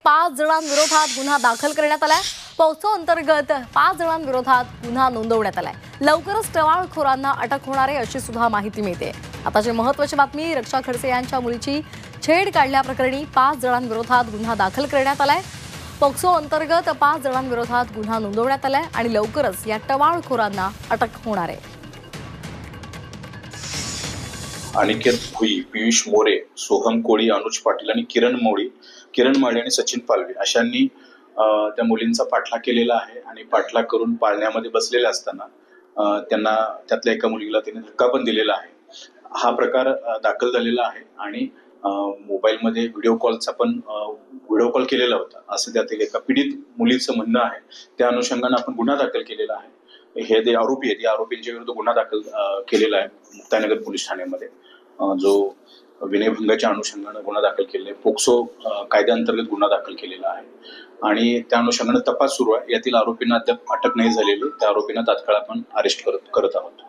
5 जणांविरोधात गुन्हा दाखल करण्यात आलाय। पॉक्सो अंतर्गत 5 जणांविरोधात गुन्हा नोंदवण्यात आलाय। लवकरच टवाळखोरांना अटक होणार आहे अशी सुद्धा माहिती मिळते। आताची महत्त्वाची बातमी, रक्षा खडसे यांच्या मुलीची छेड काढल्याप्रकरणी 5 जणांविरोधात गुन्हा दाखल करण्यात आलाय। पॉक्सो अंतर्गत 5 जणांविरोधात गुन्हा नोंदवण्यात आलाय आणि लवकरच या टवाळखोरांना अटक होणार आहे। अनिकेत भुई, पीयूष मोरे, सोहम कोळी, अनुज पाटील आणि किरण माळी आणि सचिन पालवे अशांनी त्या मुलींचा पाठलाग केलेला आहे आणि पाठलाग करून पाळण्यामध्ये बसलेले असताना त्यांना त्यातल्या एका मुलीला त्यांनी धक्का पण दिलेला आहे। हा प्रकार दाखल झालेला आहे आणि मोबाईलमध्ये व्हिडिओ कॉल केलेला होता असं त्यातील एका पीडित मुलीचं म्हणणं आहे। त्या अनुषंगाने आपण गुन्हा दाखल केलेला आहे। हे जे आरोपी आहेत या आरोपींच्या विरुद्ध गुन्हा दाखल केलेला आहे मुक्ताईनगर पोलीस ठाण्यामध्ये, जो विनयभंगाच्या अनुषंगाने गुन्हा दाखल केलेला आहे। पोक्सो कायद्याअंतर्गत गुन्हा दाखल केलेला आहे आणि त्या अनुषंगाने तपास सुरू आहे। यातील आरोपींना अद्याप अटक नाही झालेली, त्या आरोपींना तात्काळ आपण अरेस्ट करत आहोत।